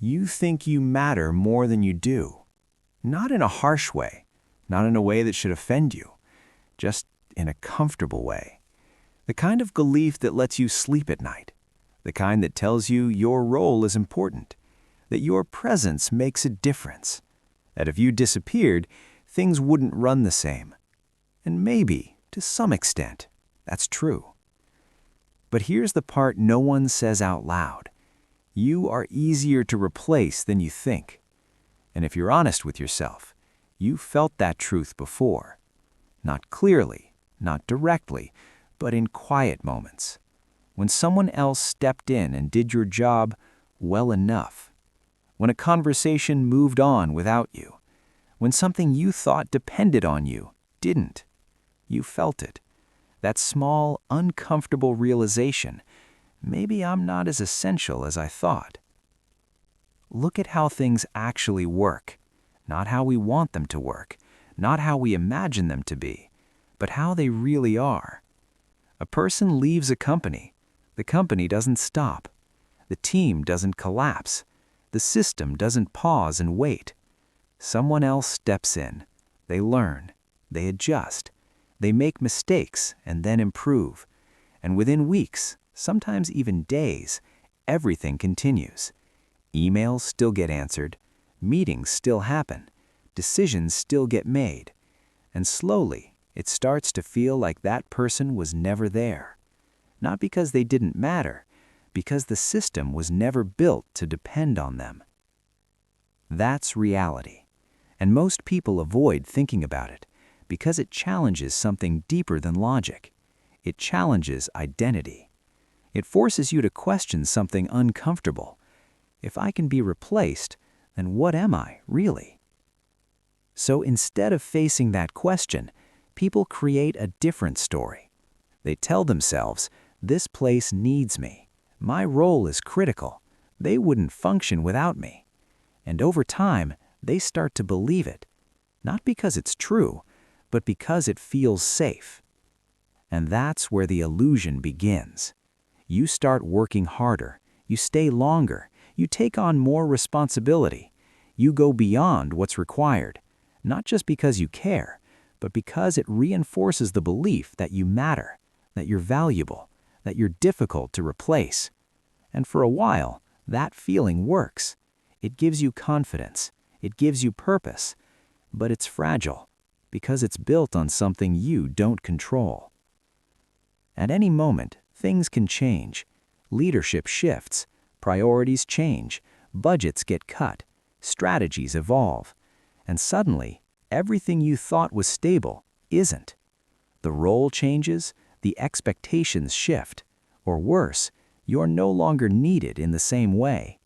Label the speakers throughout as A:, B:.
A: You think you matter more than you do. Not in a harsh way, not in a way that should offend you, just in a comfortable way. The kind of belief that lets you sleep at night. The kind that tells you your role is important, that your presence makes a difference, that if you disappeared, things wouldn't run the same. And maybe, to some extent, that's true. But here's the part no one says out loud. You are easier to replace than you think. And if you're honest with yourself, you felt that truth before. Not clearly, not directly, but in quiet moments. When someone else stepped in and did your job well enough. When a conversation moved on without you. When something you thought depended on you didn't. You felt it. That small, uncomfortable realization, maybe I'm not as essential as I thought. Look at how things actually work, not how we want them to work, not how we imagine them to be, but how they really are. A person leaves a company. The company doesn't stop. The team doesn't collapse. The system doesn't pause and wait. Someone else steps in. They learn. They adjust. They make mistakes and then improve. And within weeks, sometimes even days, everything continues. Emails still get answered. Meetings still happen. Decisions still get made. And slowly, it starts to feel like that person was never there. Not because they didn't matter, because the system was never built to depend on them. That's reality. And most people avoid thinking about it because it challenges something deeper than logic. It challenges identity. It forces you to question something uncomfortable. If I can be replaced, then what am I, really? So instead of facing that question, people create a different story. They tell themselves, this place needs me. My role is critical. They wouldn't function without me. And over time, they start to believe it. Not because it's true, but because it feels safe. And that's where the illusion begins. You start working harder. You stay longer. You take on more responsibility. You go beyond what's required, not just because you care, but because it reinforces the belief that you matter, that you're valuable, that you're difficult to replace. And for a while, that feeling works. It gives you confidence. It gives you purpose. But it's fragile because it's built on something you don't control. At any moment, things can change. Leadership shifts. Priorities change. Budgets get cut. Strategies evolve. And suddenly, everything you thought was stable isn't. The role changes. The expectations shift. Or worse, you're no longer needed in the same way.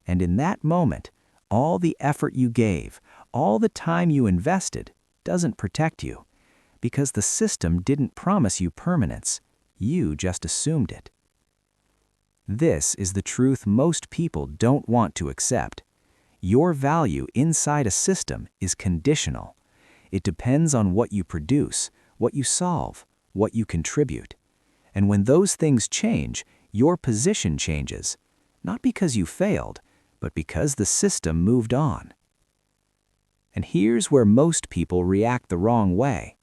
A: And in that moment, all the effort you gave, all the time you invested, doesn't protect you. Because the system didn't promise you permanence. You just assumed it. This is the truth most people don't want to accept. Your value inside a system is conditional. It depends on what you produce, what you solve, what you contribute. And when those things change, your position changes, not because you failed, but because the system moved on. And here's where most people react the wrong way.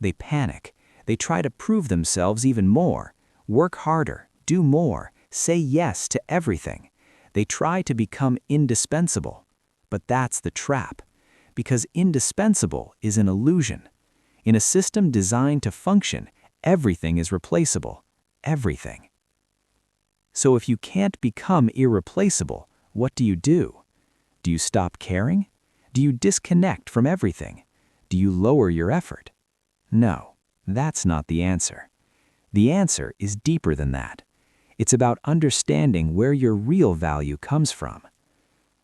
A: They panic. They try to prove themselves even more, work harder, do more, say yes to everything. They try to become indispensable. But that's the trap, because indispensable is an illusion. In a system designed to function, everything is replaceable. Everything. So if you can't become irreplaceable, what do? Do you stop caring? Do you disconnect from everything? Do you lower your effort? No, that's not the answer. The answer is deeper than that. It's about understanding where your real value comes from.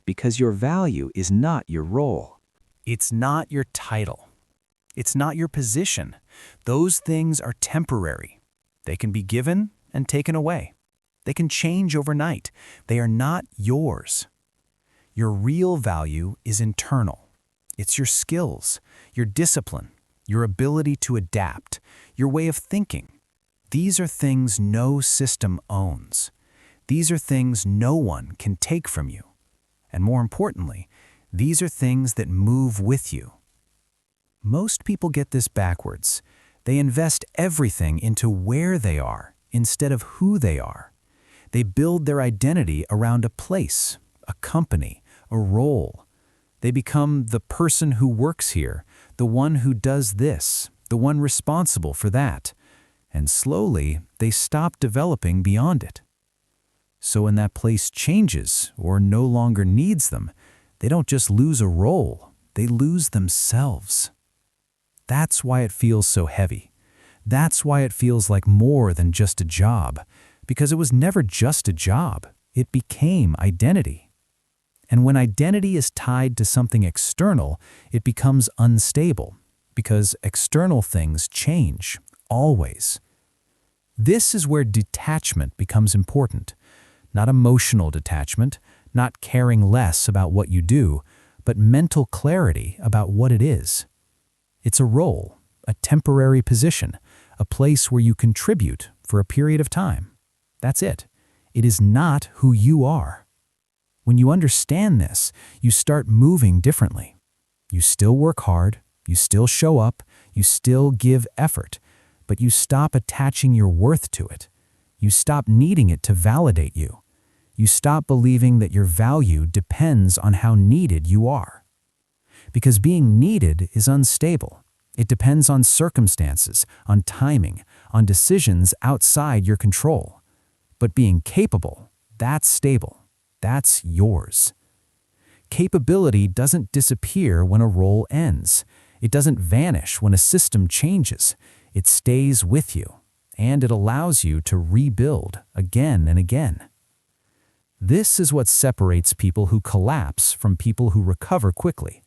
A: Because your value is not your role.
B: It's not your title. It's not your position. Those things are temporary. They can be given and taken away. They can change overnight. They are not yours. Your real value is internal. It's your skills, your discipline, your ability to adapt, your way of thinking. These are things no system owns. These are things no one can take from you. And more importantly, these are things that move with you. Most people get this backwards. They invest everything into where they are instead of who they are. They build their identity around a place, a company, a role. They become the person who works here, the one who does this, the one responsible for that. And slowly, they stop developing beyond it. So when that place changes or no longer needs them, they don't just lose a role, they lose themselves. That's why it feels so heavy. That's why it feels like more than just a job, because it was never just a job. It became identity. And when identity is tied to something external, it becomes unstable, because external things change, always. This is where detachment becomes important. Not emotional detachment, not caring less about what you do, but mental clarity about what it is. It's a role, a temporary position, a place where you contribute for a period of time. That's it. It is not who you are. When you understand this, you start moving differently. You still work hard, you still show up, you still give effort, but you stop attaching your worth to it. You stop needing it to validate you. You stop believing that your value depends on how needed you are. Because being needed is unstable. It depends on circumstances, on timing, on decisions outside your control. But being capable, that's stable. That's yours. Capability doesn't disappear when a role ends. It doesn't vanish when a system changes. It stays with you, and it allows you to rebuild again and again. This is what separates people who collapse from people who recover quickly.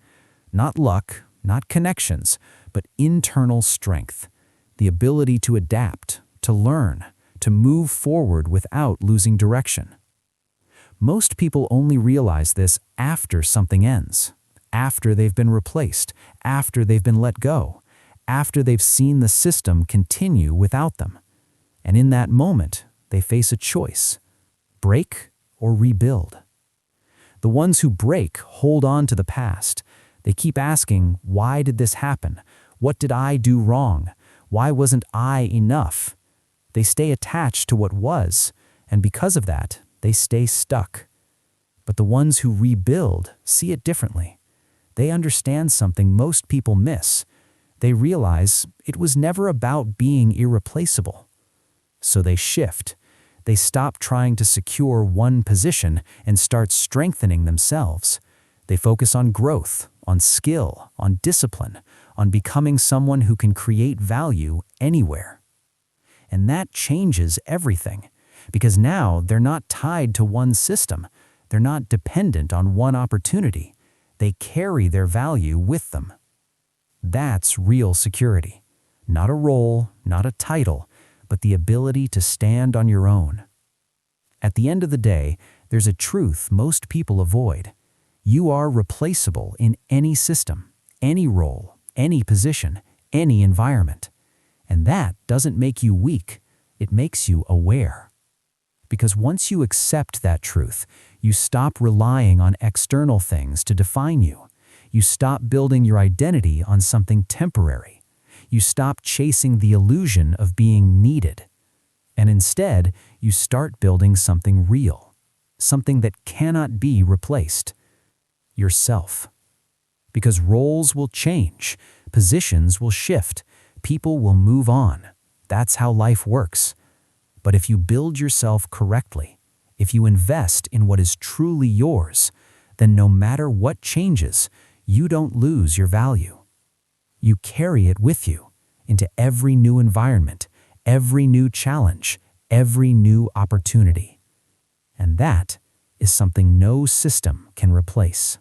B: Not luck, not connections, but internal strength, the ability to adapt, to learn, to move forward without losing direction. Most people only realize this after something ends, after they've been replaced, after they've been let go, after they've seen the system continue without them. And in that moment, they face a choice: break or rebuild. The ones who break hold on to the past. They keep asking, why did this happen? What did I do wrong? Why wasn't I enough? They stay attached to what was, and because of that, they stay stuck. But the ones who rebuild see it differently. They understand something most people miss. They realize it was never about being irreplaceable. So they shift. They stop trying to secure one position and start strengthening themselves. They focus on growth, on skill, on discipline, on becoming someone who can create value anywhere. And that changes everything, because now they're not tied to one system. They're not dependent on one opportunity. They carry their value with them. That's real security. Not a role, not a title, but the ability to stand on your own. At the end of the day, there's a truth most people avoid. You are replaceable in any system, any role, any position, any environment. And that doesn't make you weak, it makes you aware. Because once you accept that truth, you stop relying on external things to define you. You stop building your identity on something temporary. You stop chasing the illusion of being needed. And instead, you start building something real, something that cannot be replaced. Yourself. Because roles will change, positions will shift, people will move on. That's how life works. But if you build yourself correctly, if you invest in what is truly yours, then no matter what changes, you don't lose your value. You carry it with you into every new environment, every new challenge, every new opportunity. And that is something no system can replace.